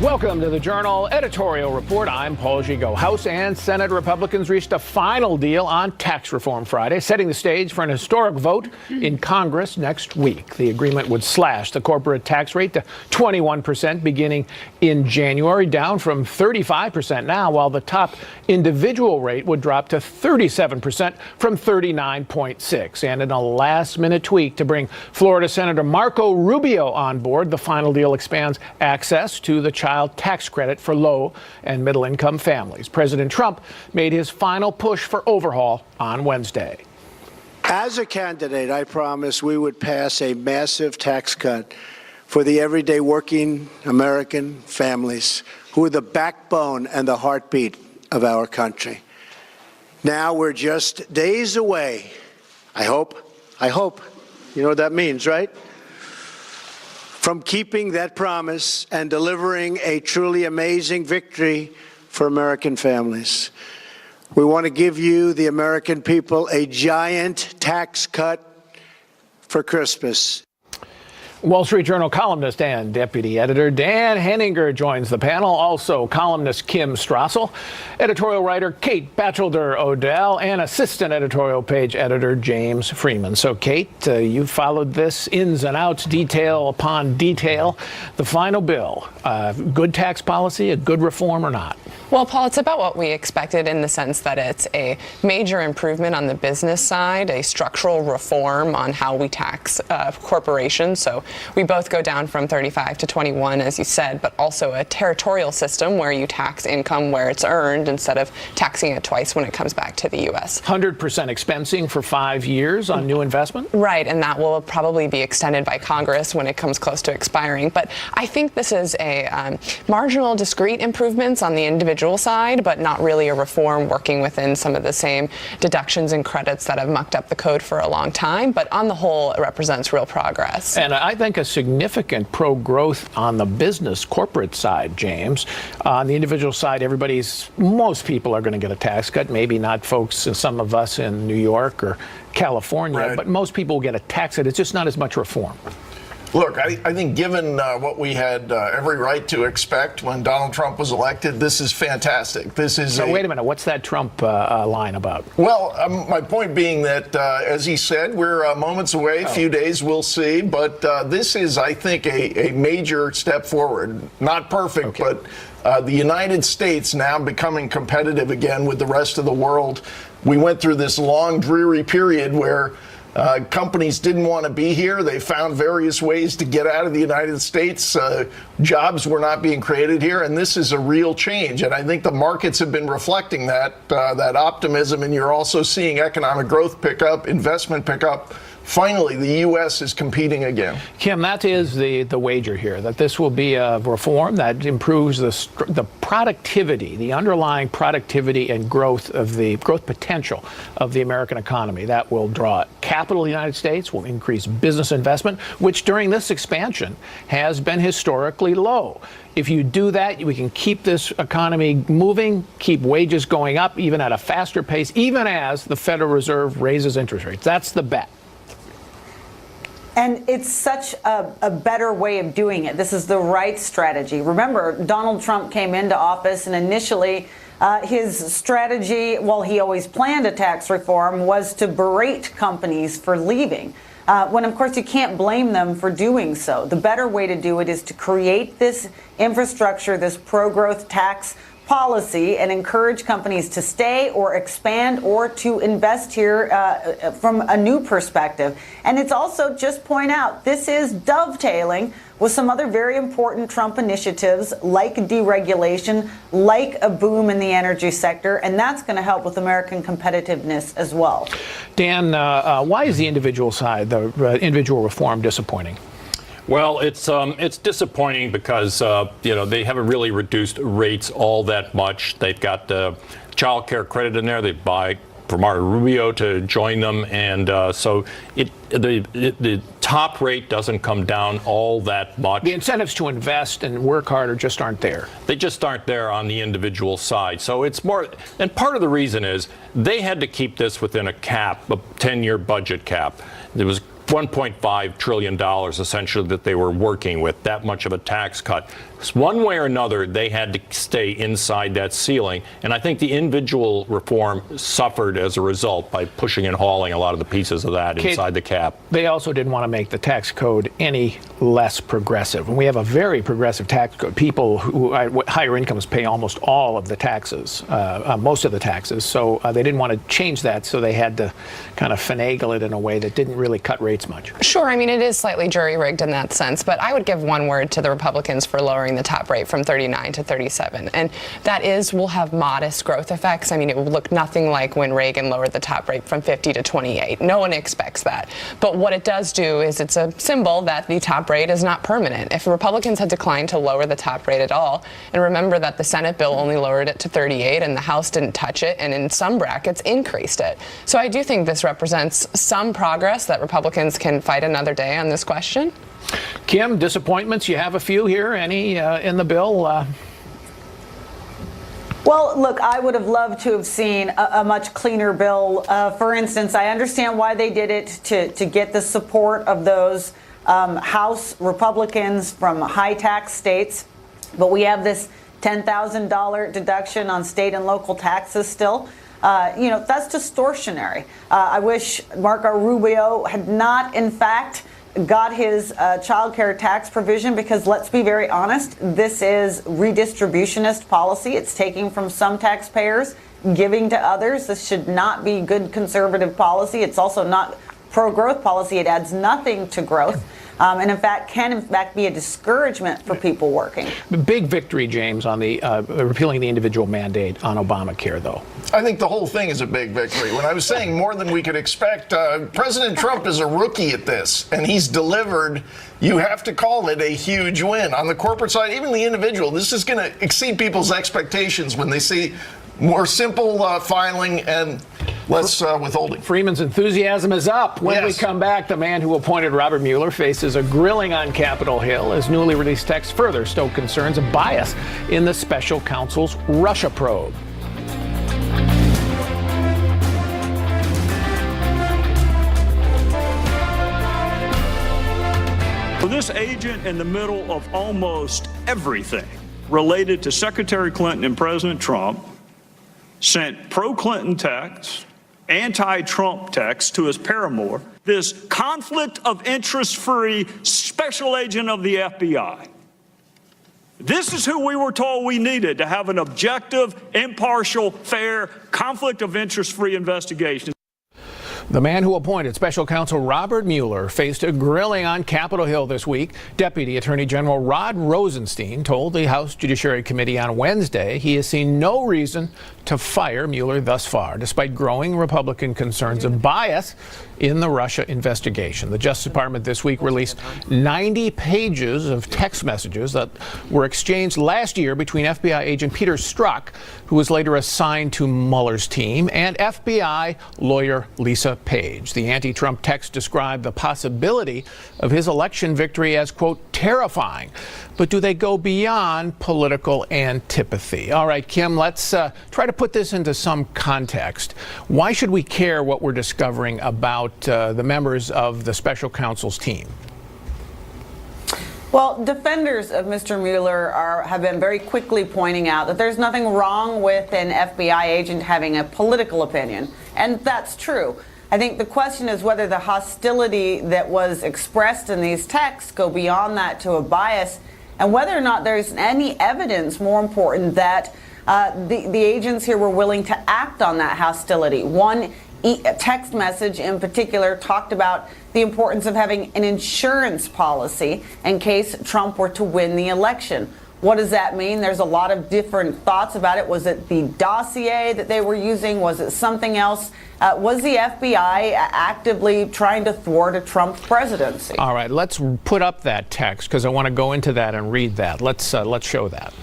Welcome to the Journal Editorial Report. I'm Paul Gigot. House and Senate Republicans reached a final deal on tax reform Friday, setting the stage for an historic vote in Congress next week. The agreement would slash the corporate tax rate to 21% beginning in January, down from 35% now, while the top individual rate would drop to 37% from 39.6%. And in a last-minute tweak to bring Florida Senator Marco Rubio on board, the final deal expands access to the child tax credit for low and middle income families. President Trump made his final push for overhaul on Wednesday. As a candidate, I promised we would pass a massive tax cut for the everyday working American families who are the backbone and the heartbeat of our country. Now we're just days away. I hope, you know what that means, right? From keeping that promise and delivering a truly amazing victory for American families. We want to give you, the American people, a giant tax cut for Christmas. Wall Street Journal columnist and deputy editor Dan Henninger joins the panel. Also, columnist Kim Strassel, editorial writer Kate Batchelder-Odell, and assistant editorial page editor James Freeman. So, Kate, you followed this ins and outs, detail upon detail. The final bill, good tax policy, a good reform or not? Well, Paul, it's about what we expected in the sense that it's a major improvement on the business side, a structural reform on how we tax corporations. So we both go down from 35 to 21, as you said, but also a territorial system where you tax income where it's earned instead of taxing it twice when it comes back to the U.S. 100% expensing for 5 years on new investment? Right, and that will probably be extended by Congress when it comes close to expiring. But I think this is a marginal, discrete improvements on the individual side, but not really a reform working within some of the same deductions and credits that have mucked up the code for a long time. But on the whole, it represents real progress. And I think a significant pro-growth on the business corporate side, James. On the individual side, most people are going to get a tax cut. Maybe not folks, some of us in New York or California, right, but most people will get a tax cut. It's just not as much reform. Look, I think given what we had every right to expect when Donald Trump was elected, this is fantastic. This is. So wait a minute. What's that Trump line about? Well, my point being that, as he said, we're moments away, a few days, we'll see. But this is, I think, a major step forward. Not perfect, but the United States now becoming competitive again with the rest of the world. We went through this long, dreary period where companies didn't want to be here. They found various ways to get out of the United States. Jobs were not being created here, and this is a real change. And I think the markets have been reflecting that optimism, and you're also seeing economic growth pick up, investment pick up. Finally, the U.S. is competing again. Kim, that is the wager here, that this will be a reform that improves the productivity, the underlying productivity and growth potential of the American economy. That will draw capital to the United States, will increase business investment, which during this expansion has been historically low. If you do that, we can keep this economy moving, keep wages going up even at a faster pace, even as the Federal Reserve raises interest rates. That's the bet. And it's such a better way of doing it. This is the right strategy. Remember, Donald Trump came into office, and initially his strategy, well, he always planned a tax reform, was to berate companies for leaving. When, of course, you can't blame them for doing so. The better way to do it is to create this infrastructure, this pro-growth tax policy, and encourage companies to stay or expand or to invest here from a new perspective. And it's also, just point out, this is dovetailing with some other very important Trump initiatives like deregulation, like a boom in the energy sector, and that's going to help with American competitiveness as well. Dan, why is the individual side, the individual reform, disappointing? Well, it's disappointing because they haven't really reduced rates all that much. They've got the child care credit in there. They buy for Marco Rubio to join them, and so the top rate doesn't come down all that much. The incentives to invest and work harder just aren't there. They just aren't there on the individual side. So it's more, and part of the reason is they had to keep this within a cap, a 10-year budget cap. It was $1.5 trillion essentially that they were working with, that much of a tax cut. One way or another, they had to stay inside that ceiling. And I think the individual reform suffered as a result by pushing and hauling a lot of the pieces of that inside the cap. They also didn't want to make the tax code any less progressive. And we have a very progressive tax code. People who higher incomes pay almost all of the taxes, most of the taxes. So they didn't want to change that. So they had to kind of finagle it in a way that didn't really cut rates much. Sure. I mean, it is slightly jury-rigged in that sense. But I would give one word to the Republicans for lowering the top rate from 39 to 37. And that will have modest growth effects. I mean, it will look nothing like when Reagan lowered the top rate from 50 to 28. No one expects that. But what it does do is it's a symbol that the top rate is not permanent. If Republicans had declined to lower the top rate at all, and remember that the Senate bill only lowered it to 38 and the House didn't touch it, and in some brackets increased it. So I do think this represents some progress that Republicans can fight another day on this question. Kim, disappointments? You have a few here. Any in the bill? Well, look, I would have loved to have seen a much cleaner bill. For instance, I understand why they did it, to get the support of those House Republicans from high tax states. But we have this $10,000 deduction on state and local taxes still. That's distortionary. I wish Marco Rubio had not, in fact, got his child care tax provision, because let's be very honest, this is redistributionist policy. It's taking from some taxpayers, giving to others. This should not be good conservative policy. It's also not pro-growth policy. It adds nothing to growth. And in fact, can in fact be a discouragement for people working. Big victory, James, on the repealing the individual mandate on Obamacare, though. I think the whole thing is a big victory. When I was saying more than we could expect, President Trump is a rookie at this, and he's delivered. You have to call it a huge win. On the corporate side, even the individual, this is going to exceed people's expectations when they see more simple filing and less withholding. Freeman's enthusiasm is up. When we come back, the man who appointed Robert Mueller faces a grilling on Capitol Hill as newly released texts further stoke concerns of bias in the special counsel's Russia probe. This agent, in the middle of almost everything related to Secretary Clinton and President Trump, sent pro-Clinton texts, anti-Trump texts to his paramour, this conflict of interest-free special agent of the FBI. This is who we were told we needed to have an objective, impartial, fair, conflict of interest-free investigation. The man who appointed special counsel Robert Mueller faced a grilling on Capitol Hill this week. Deputy Attorney General Rod Rosenstein told the House Judiciary Committee on Wednesday he has seen no reason to fire Mueller thus far, despite growing Republican concerns of bias in the Russia investigation. The Justice Department this week released 90 pages of text messages that were exchanged last year between FBI agent Peter Strzok, who was later assigned to Mueller's team, and FBI lawyer Lisa Page. The anti-Trump text described the possibility of his election victory as, quote, terrifying. But do they go beyond political antipathy? All right, Kim, let's try to put this into some context. Why should we care what we're discovering about the members of the special counsel's team? Well, defenders of Mr. Mueller have been very quickly pointing out that there's nothing wrong with an FBI agent having a political opinion, and that's true. I think the question is whether the hostility that was expressed in these texts go beyond that to a bias, and whether or not there's any evidence, more important, that the agents here were willing to act on that hostility. One text message in particular talked about the importance of having an insurance policy in case Trump were to win the election. What does that mean? There's a lot of different thoughts about it. Was it the dossier that they were using? Was it something else? Was the FBI actively trying to thwart a Trump presidency? All right, let's put up that text because I want to go into that and read that. Let's show that.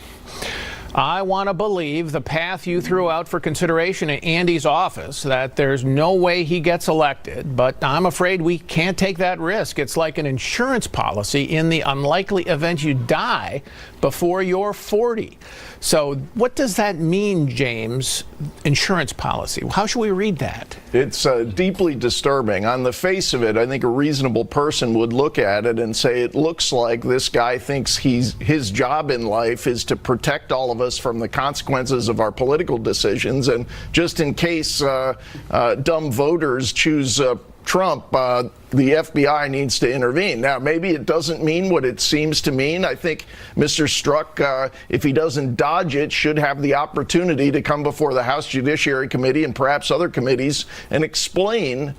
I want to believe the path you threw out for consideration in Andy's office, that there's no way he gets elected, but I'm afraid we can't take that risk. It's like an insurance policy in the unlikely event you die before you're 40. So what does that mean, James, insurance policy? How should we read that? It's deeply disturbing. On the face of it, I think a reasonable person would look at it and say it looks like this guy thinks his job in life is to protect all of us from the consequences of our political decisions. And just in case dumb voters choose Trump, the FBI needs to intervene. Now, maybe it doesn't mean what it seems to mean. I think Mr. Strzok, if he doesn't dodge it, should have the opportunity to come before the House Judiciary Committee and perhaps other committees and explain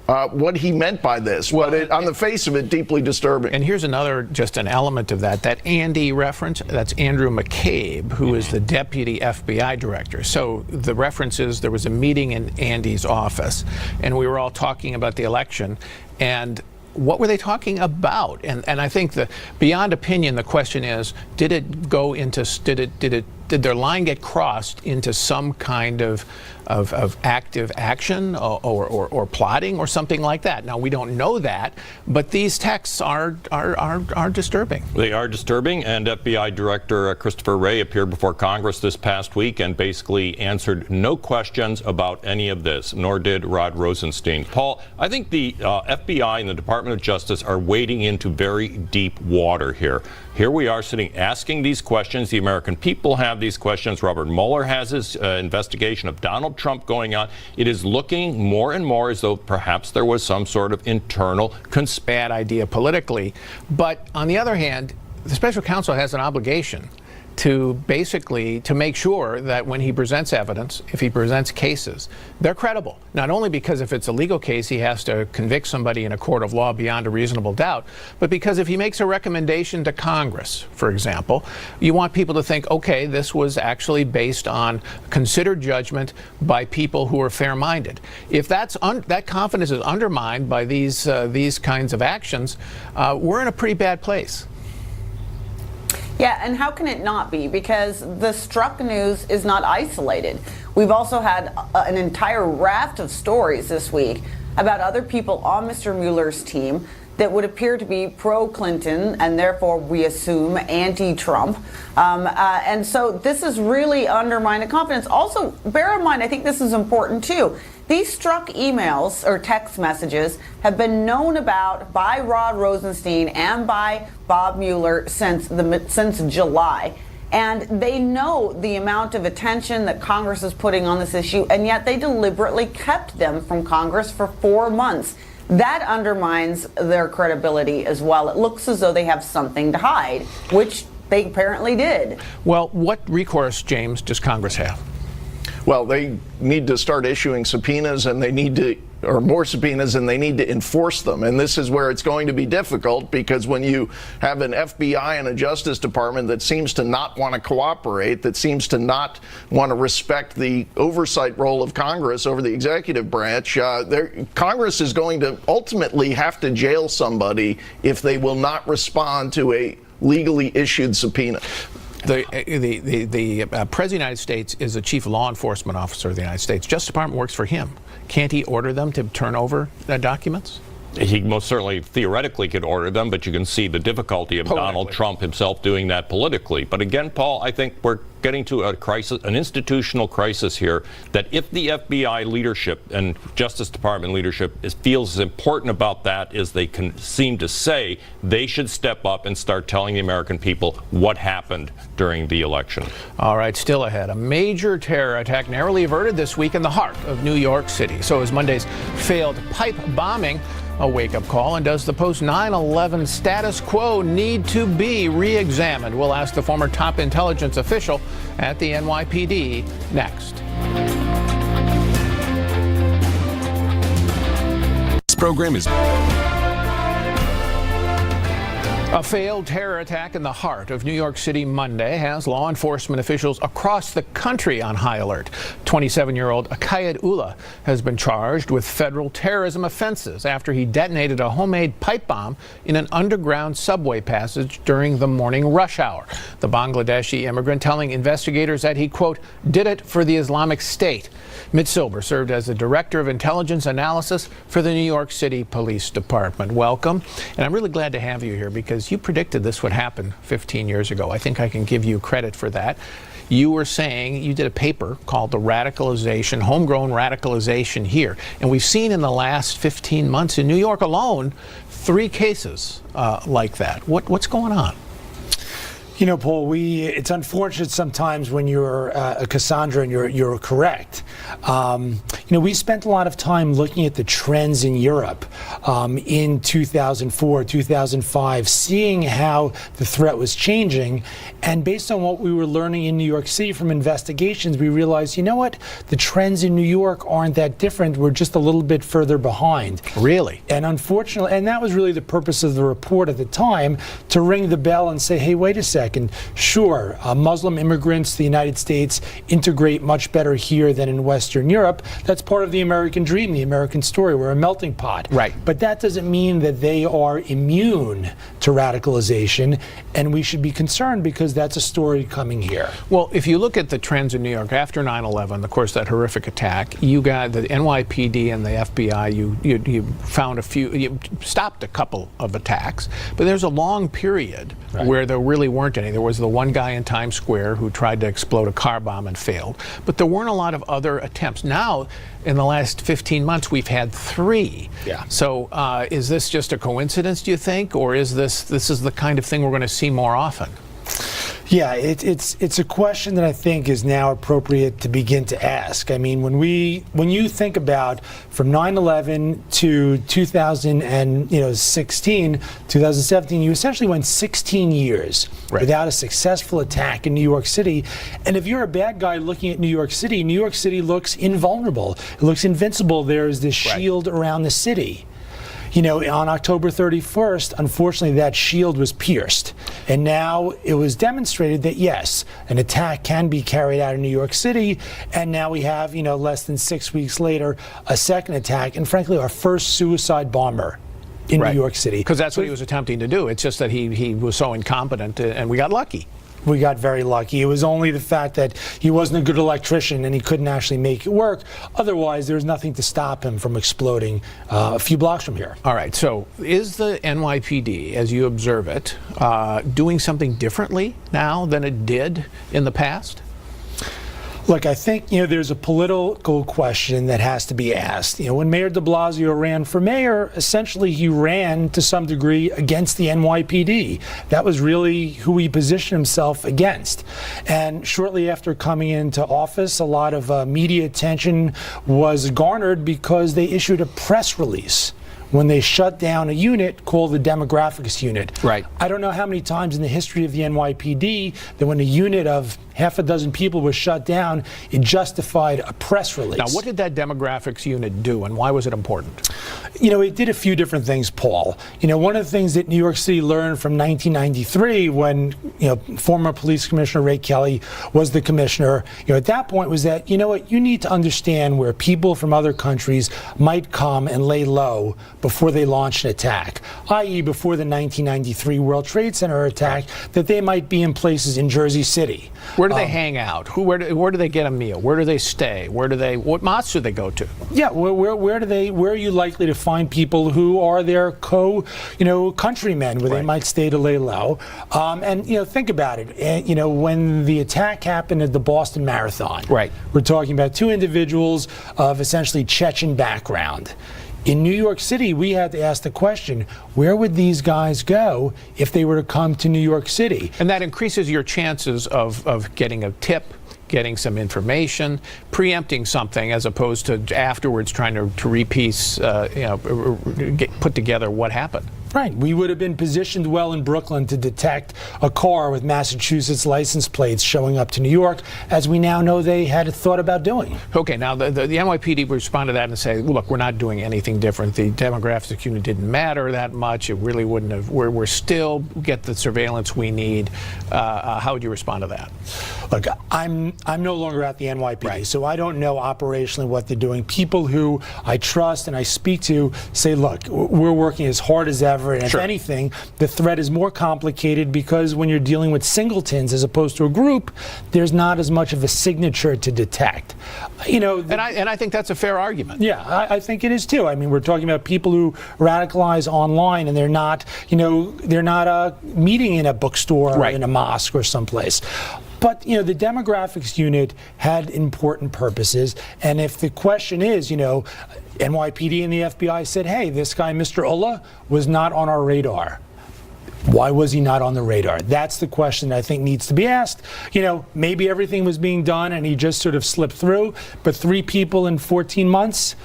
what he meant by this. But on the face of it, deeply disturbing. And here's another, just an element of that. That Andy reference, that's Andrew McCabe, who is the deputy FBI director. So the reference is there was a meeting in Andy's office, and we were all talking about the election. And what were they talking about? And I think the beyond opinion, the question is, did it go into, did their line get crossed into some kind of active action or plotting or something like that? Now, we don't know that, but these texts are disturbing. They are disturbing, and FBI Director Christopher Wray appeared before Congress this past week and basically answered no questions about any of this, nor did Rod Rosenstein. Paul, I think the FBI and the Department of Justice are wading into very deep water here. Here we are sitting asking these questions. The American people have these questions. Robert Mueller has his investigation of Donald Trump going on. It is looking more and more as though perhaps there was some sort of internal bad idea politically. But on the other hand, the special counsel has an obligation to basically to make sure that when he presents evidence, if he presents cases, they're credible. Not only because if it's a legal case, he has to convict somebody in a court of law beyond a reasonable doubt, but because if he makes a recommendation to Congress, for example, you want people to think, okay, this was actually based on considered judgment by people who are fair-minded. If that confidence is undermined by these kinds of actions, we're in a pretty bad place. Yeah, and how can it not be? Because the Strzok news is not isolated. We've also had an entire raft of stories this week about other people on Mr. Mueller's team that would appear to be pro-Clinton and therefore, we assume, anti-Trump. And so this has really undermined the confidence. Also, bear in mind, I think this is important too. These Strzok emails or text messages have been known about by Rod Rosenstein and by Bob Mueller since July. And they know the amount of attention that Congress is putting on this issue, and yet they deliberately kept them from Congress for 4 months. That undermines their credibility as well. It looks as though they have something to hide, which they apparently did. Well, what recourse, James, does Congress have? Well, they need to start issuing subpoenas, and they need to, or more subpoenas, and they need to enforce them. And this is where it's going to be difficult, because when you have an FBI and a Justice Department that seems to not want to cooperate, that seems to not want to respect the oversight role of Congress over the executive branch, Congress is going to ultimately have to jail somebody if they will not respond to a legally issued subpoena. The President of the United States is the chief law enforcement officer of the United States. Justice Department works for him. Can't he order them to turn over the documents? He most certainly theoretically could order them, but you can see the difficulty of Donald Trump himself doing that politically. But again, Paul, I think we're getting to a crisis, an institutional crisis here, that if the FBI leadership and Justice Department leadership feels as important about that as they can seem to say, they should step up and start telling the American people what happened during the election. All right, still ahead. A major terror attack narrowly averted this week in the heart of New York City. So is Monday's failed pipe bombing a wake-up call, and does the post-9/11 status quo need to be re-examined? We'll ask the former top intelligence official at the NYPD next. This program is A failed terror attack in the heart of New York City Monday has law enforcement officials across the country on high alert. 27-year-old Akayed Ullah has been charged with federal terrorism offenses after he detonated a homemade pipe bomb in an underground subway passage during the morning rush hour. The Bangladeshi immigrant telling investigators that he, quote, did it for the Islamic State. Mitch Silber served as the Director of Intelligence Analysis for the New York City Police Department. Welcome. And I'm really glad to have you here because you predicted this would happen 15 years ago. I think I can give you credit for that. You were saying, you did a paper called The Radicalization, Homegrown Radicalization Here. And we've seen in the last 15 months in New York alone, 3 cases like that. What's going on? You know, Paul, it's unfortunate sometimes when you're a Cassandra and you're correct. We spent a lot of time looking at the trends in Europe in 2004, 2005, seeing how the threat was changing. And based on what we were learning in New York City from investigations, we realized, you know what? The trends in New York aren't that different. We're just a little bit further behind. Really? And unfortunately, and that was really the purpose of the report at the time, to ring the bell and say, hey, wait a second. Sure, Muslim immigrants to the United States integrate much better here than in Western Europe. That's part of the American dream, the American story. We're a melting pot. Right. But that doesn't mean that they are immune to radicalization, and we should be concerned because that's a story coming here. Well, if you look at the trends in New York after 9/11, of course, that horrific attack, you got the NYPD and the FBI, you found you stopped a couple of attacks, but there's a long period where there really weren't any. There was the one guy in Times Square who tried to explode a car bomb and failed, but there weren't a lot of other attempts. Now, in the last 15 months, we've had 3. Yeah. So is this just a coincidence, do you think, or is this is the kind of thing we're going to see more often? Yeah, it's a question that I think is now appropriate to begin to ask. I mean, when you think about from 9/11 to 2017, you essentially went 16 years without a successful attack in New York City. And if you're a bad guy looking at New York City looks invulnerable. It looks invincible. There's this shield around the city. You know, on October 31st, unfortunately, that shield was pierced. And now it was demonstrated that, yes, an attack can be carried out in New York City. And now we have, less than 6 weeks later, a second attack. And frankly, our first suicide bomber in New York City. Because that's what he was attempting to do. It's just that he was so incompetent, and we got lucky. We got very lucky. It was only the fact that he wasn't a good electrician and he couldn't actually make it work. Otherwise, there was nothing to stop him from exploding a few blocks from here. All right. So is the NYPD, as you observe it, doing something differently now than it did in the past? Look, I think, there's a political question that has to be asked. When Mayor de Blasio ran for mayor, essentially he ran to some degree against the NYPD. That was really who he positioned himself against. And shortly after coming into office, a lot of media attention was garnered because they issued a press release when they shut down a unit called the demographics unit. Right. I don't know how many times in the history of the NYPD that when a unit of half a dozen people was shut down, it justified a press release. Now, what did that demographics unit do, and why was it important? It did a few different things, Paul. One of the things that New York City learned from 1993 when, former police commissioner Ray Kelly was the commissioner, at that point was that, you need to understand where people from other countries might come and lay low before they launch an attack, i.e. before the 1993 World Trade Center attack, that they might be in places in Jersey City. Where do they hang out? Where do they get a meal? Where do they stay? What mosques do they go to? Yeah, where are you likely to find people who are their countrymen, where they might stay to lay low? And think about it. When the attack happened at the Boston Marathon, we're talking about 2 individuals of essentially Chechen background. In New York City, we had to ask the question, where would these guys go if they were to come to New York City? And that increases your chances of getting a tip, getting some information, preempting something, as opposed to afterwards trying to repiece, put together what happened. Right. We would have been positioned well in Brooklyn to detect a car with Massachusetts license plates showing up to New York, as we now know they had thought about doing. Okay, now the NYPD respond to that and say, look, we're not doing anything different. The demographic unit didn't matter that much. It really wouldn't have. We're still get the surveillance we need. How would you respond to that? Look, I'm no longer at the NYPD, Right. so I don't know operationally what they're doing. People who I trust and I speak to say, look, we're working as hard as ever, and Sure. if anything, the threat is more complicated because when you're dealing with singletons as opposed to a group, there's not as much of a signature to detect. You know, And I think that's a fair argument. yeah, I think it is too. I mean, we're talking about people who radicalize online, and they're not meeting in a bookstore or Right. in a mosque or someplace. But, the demographics unit had important purposes. And if the question is, NYPD and the FBI said, hey, this guy, Mr. Ullah, was not on our radar. Why was he not on the radar? That's the question I think needs to be asked. Maybe everything was being done and he just sort of slipped through, but 3 people in 14 months,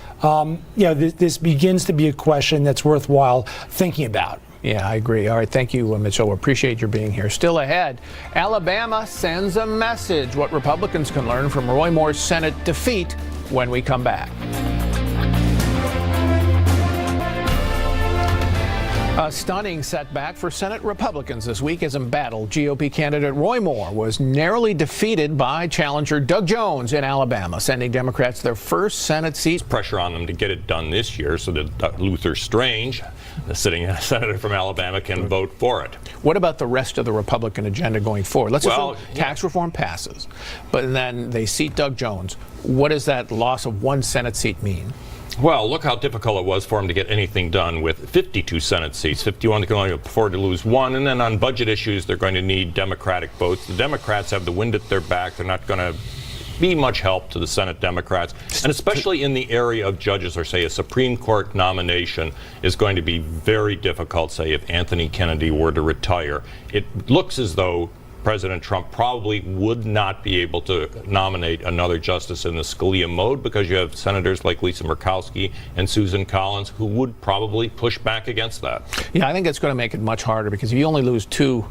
this begins to be a question that's worthwhile thinking about. Yeah, I agree. All right, thank you, Mitchell. We appreciate your being here. Still ahead, Alabama sends a message. What Republicans can learn from Roy Moore's Senate defeat when we come back. A stunning setback for Senate Republicans this week as embattled GOP candidate Roy Moore was narrowly defeated by challenger Doug Jones in Alabama, sending Democrats their first Senate seat. Pressure on them to get it done this year so that Luther Strange, the sitting senator from Alabama, can vote for it. What about the rest of the Republican agenda going forward? Let's Well, assume tax reform passes, but then they seat Doug Jones. What does that loss of 1 Senate seat mean? Well, look how difficult it was for him to get anything done with 52 Senate seats. 51, they can only afford to lose 1. And then on budget issues, they're going to need Democratic votes. The Democrats have the wind at their back. They're not going to be much help to the Senate Democrats. And especially in the area of judges, or say a Supreme Court nomination is going to be very difficult, say, if Anthony Kennedy were to retire. It looks as though President Trump probably would not be able to nominate another justice in the Scalia mode, because you have senators like Lisa Murkowski and Susan Collins who would probably push back against that. Yeah, I think it's going to make it much harder, because if you only lose 2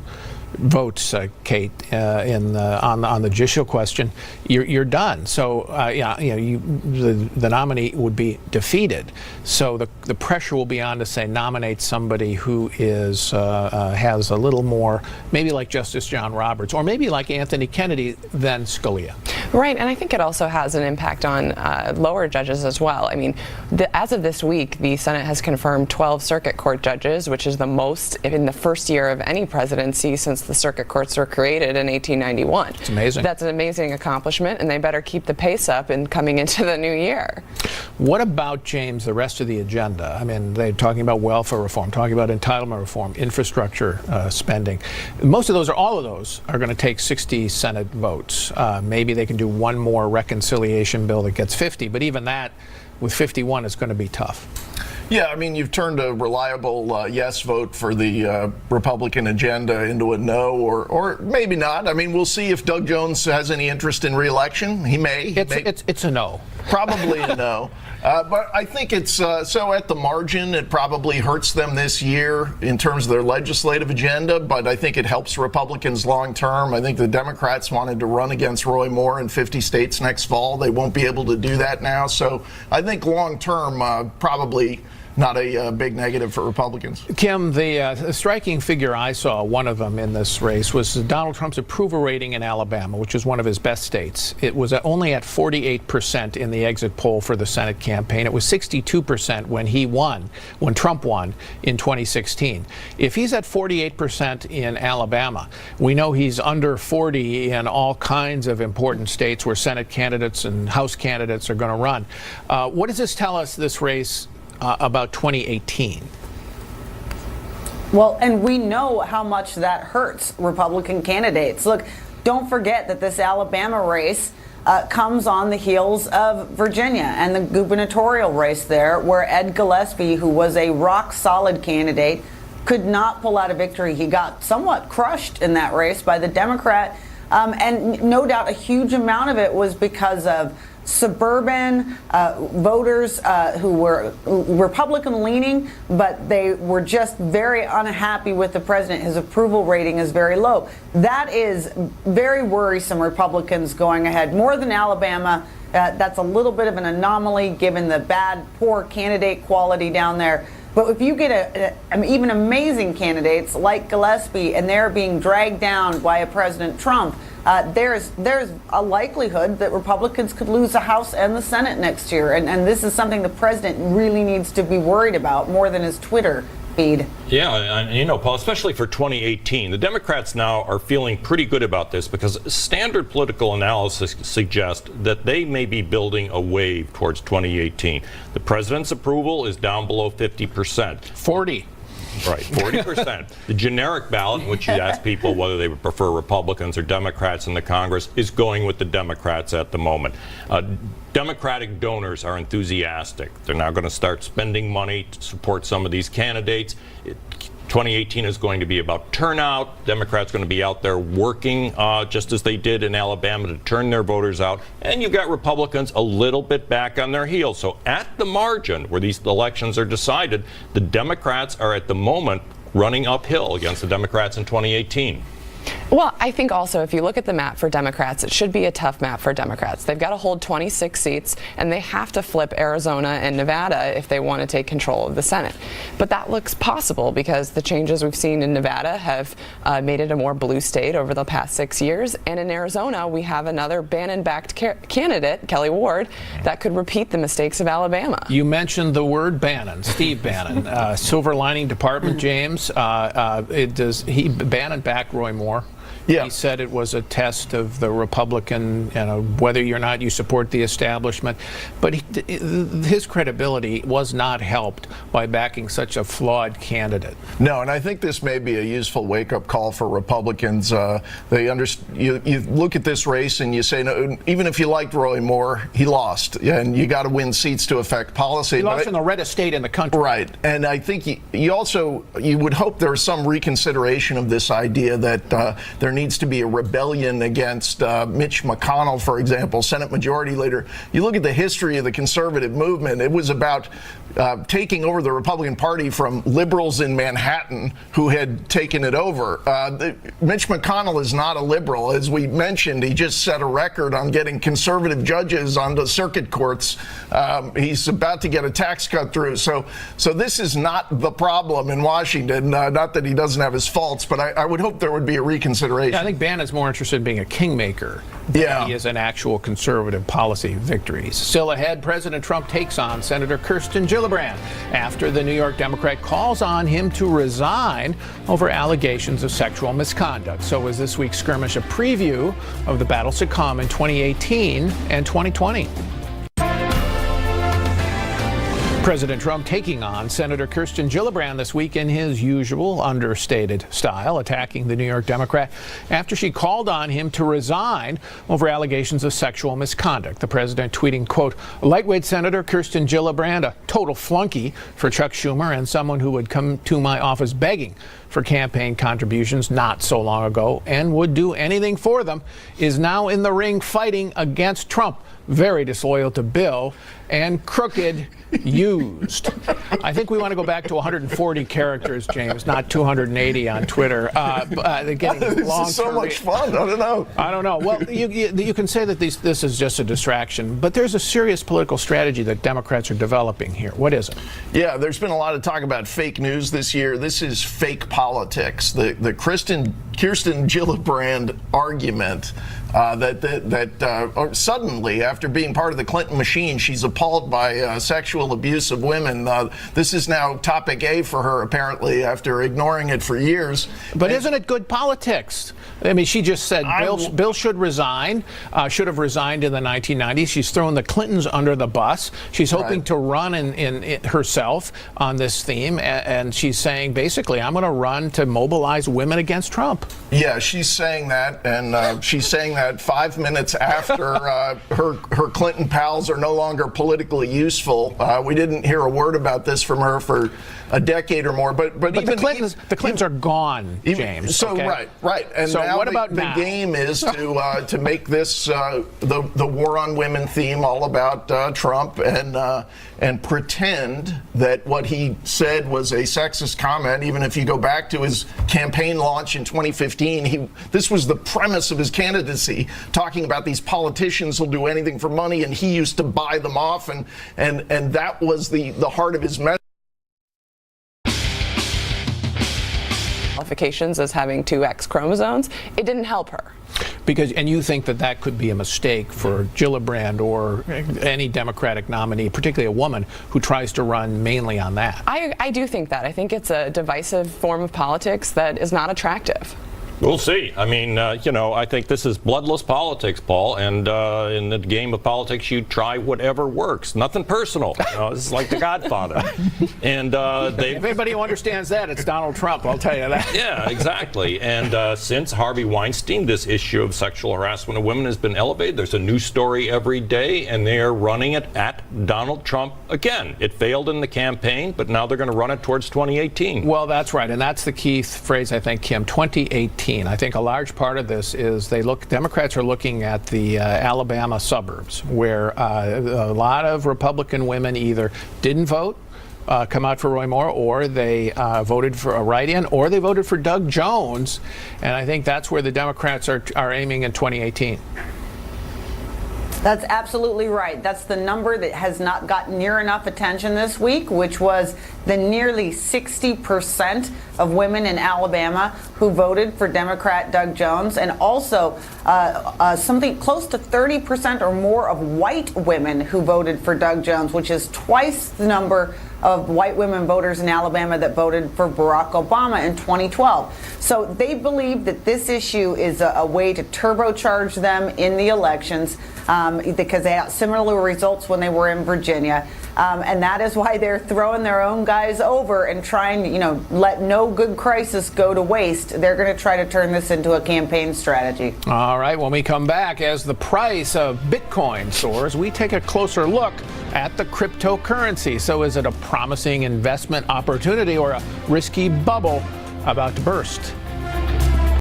votes, Kate, on the judicial question, you're done. So the nominee would be defeated. So the pressure will be on to say nominate somebody who is has a little more, maybe like Justice John Roberts, or maybe like Anthony Kennedy than Scalia. Right, and I think it also has an impact on lower judges as well. I mean, as of this week, the Senate has confirmed 12 circuit court judges, which is the most in the first year of any presidency since the circuit courts were created in 1891. It's amazing. That's an amazing accomplishment, and they better keep the pace up in coming into the new year. What about, James, the rest of the agenda? I mean, they're talking about welfare reform, talking about entitlement reform, infrastructure spending. All of those are going to take 60 Senate votes. Maybe they can do one more reconciliation bill that gets 50, but even that, with 51, is going to be tough. Yeah, I mean, you've turned a reliable yes vote for the Republican agenda into a no, or maybe not. I mean, we'll see if Doug Jones has any interest in re-election. He may. It's a no. Probably a no. But I think it's so at the margin, it probably hurts them this year in terms of their legislative agenda, but I think it helps Republicans long term. I think the Democrats wanted to run against Roy Moore in 50 states next fall. They won't be able to do that now. So I think long term, probably not a big negative for Republicans. Kim, the striking figure I saw, one of them in this race, was Donald Trump's approval rating in Alabama, which is one of his best states. It was only at 48% in the exit poll for the Senate campaign. It was 62% when Trump won in 2016. If he's at 48% in Alabama, we know he's under 40 in all kinds of important states where Senate candidates and House candidates are going to run. What does this tell us, this race, about 2018? Well, and we know how much that hurts Republican candidates. Look, don't forget that this Alabama race comes on the heels of Virginia and the gubernatorial race there, where Ed Gillespie, who was a rock-solid candidate, could not pull out a victory. He got somewhat crushed in that race by the Democrat. And no doubt a huge amount of it was because of suburban voters who were Republican-leaning, but they were just very unhappy with the president. His approval rating is very low. That is very worrisome, Republicans going ahead. More than Alabama, that's a little bit of an anomaly given the bad, poor candidate quality down there. But if you get even amazing candidates like Gillespie and they're being dragged down by a President Trump, there's a likelihood that Republicans could lose the House and the Senate next year. And this is something the president really needs to be worried about more than his Twitter feed. Yeah, and Paul, especially for 2018, the Democrats now are feeling pretty good about this because standard political analysis suggests that they may be building a wave towards 2018. The president's approval is down below 50%. 40. Right, 40%. The generic ballot, in which you ask people whether they would prefer Republicans or Democrats in the Congress, is going with the Democrats at the moment. Democratic donors are enthusiastic. They're now going to start spending money to support some of these candidates. 2018 is going to be about turnout. Democrats going to be out there working just as they did in Alabama to turn their voters out. And you've got Republicans a little bit back on their heels. So at the margin where these elections are decided, the Democrats are at the moment running uphill against the Democrats in 2018. Well, I think also if you look at the map for Democrats, it should be a tough map for Democrats. They've got to hold 26 seats, and they have to flip Arizona and Nevada if they want to take control of the Senate. But that looks possible because the changes we've seen in Nevada have made it a more blue state over the past 6 years. And in Arizona, we have another Bannon-backed candidate, Kelly Ward, that could repeat the mistakes of Alabama. You mentioned the word Bannon, Steve Bannon. Silver lining department, James. Bannon backed Roy Moore. Yeah. He said it was a test of the Republican, whether or not you support the establishment. But his credibility was not helped by backing such a flawed candidate. No, and I think this may be a useful wake-up call for Republicans. You look at this race and you say, no, even if you liked Roy Moore, he lost, and you got to win seats to affect policy. He lost in the reddest state in the country. Right, and I think you would hope there's some reconsideration of this idea that there needs to be a rebellion against Mitch McConnell, for example, Senate Majority Leader. You look at the history of the conservative movement, it was about taking over the Republican Party from liberals in Manhattan who had taken it over. Mitch McConnell is not a liberal. As we mentioned, he just set a record on getting conservative judges onto circuit courts. He's about to get a tax cut through. So this is not the problem in Washington. Not that he doesn't have his faults, but I would hope there would be a reconsideration. Yeah, I think Bannon's more interested in being a kingmaker than he is an actual conservative policy victory. Still ahead, President Trump takes on Senator Kirsten Gillibrand after the New York Democrat calls on him to resign over allegations of sexual misconduct. So is this week's skirmish a preview of the battles to come in 2018 and 2020? President Trump taking on Senator Kirsten Gillibrand this week in his usual understated style, attacking the New York Democrat after she called on him to resign over allegations of sexual misconduct. The president tweeting, quote, lightweight Senator Kirsten Gillibrand, a total flunky for Chuck Schumer and someone who would come to my office begging for campaign contributions not so long ago and would do anything for them, is now in the ring fighting against Trump. Very disloyal to Bill and crooked used. I think we want to go back to 140 characters, James, not 280 on Twitter. This is so much fun. I don't know. Well, you can say that this is just a distraction, but there's a serious political strategy that Democrats are developing here. What is it? Yeah, there's been a lot of talk about fake news this year. This is fake politics. The Kirsten Gillibrand argument that suddenly, after being part of the Clinton machine, she's appalled by sexual abuse of women. This is now topic A for her, apparently, after ignoring it for years. But isn't it good politics? I mean, she just said Bill should resign, should have resigned in the 1990s. She's thrown the Clintons under the bus. She's hoping to run in herself on this theme, and she's saying, basically, I'm going to run to mobilize women against Trump. Yeah, she's saying that, and she's saying that 5 minutes after her Clinton pals are no longer politically useful. We didn't hear a word about this from her for a decade or more. But But even the Clintons are gone, James. So okay? right. And so now what about the now? game is to make this the war on women theme all about Trump and pretend that what he said was a sexist comment. Even if you go back to his campaign launch in 2015, this was the premise of his candidacy, talking about these politicians who'll do anything for money, and he used to buy them off, and that was the heart of his message. Qualifications as having two X chromosomes, it didn't help her. And you think that could be a mistake for Gillibrand or any Democratic nominee, particularly a woman who tries to run mainly on that? I do think that. I think it's a divisive form of politics that is not attractive. We'll see. I mean, I think this is bloodless politics, Paul. And in the game of politics, you try whatever works. Nothing personal. This is like The Godfather. And if anybody who understands that, it's Donald Trump. I'll tell you that. Yeah, exactly. And since Harvey Weinstein, this issue of sexual harassment of women has been elevated. There's a new story every day, and they are running it at Donald Trump again. It failed in the campaign, but now they're going to run it towards 2018. Well, that's right, and that's the key phrase, I think, Kim. 2018. I think a large part of this is Democrats are looking at the Alabama suburbs, where a lot of Republican women either didn't vote, come out for Roy Moore, or they voted for a write-in, or they voted for Doug Jones, and I think that's where the Democrats are aiming in 2018. That's absolutely right. That's the number that has not gotten near enough attention this week, which was the nearly 60% of women in Alabama who voted for Democrat Doug Jones, and also something close to 30% or more of white women who voted for Doug Jones, which is twice the number of white women voters in Alabama that voted for Barack Obama in 2012. So they believe that this issue is a way to turbocharge them in the elections because they had similar results when they were in Virginia. And that is why they're throwing their own guys over and trying to, let no good crisis go to waste. They're going to try to turn this into a campaign strategy. All right, when we come back, as the price of Bitcoin soars, we take a closer look at the cryptocurrency. So is it a promising investment opportunity or a risky bubble about to burst?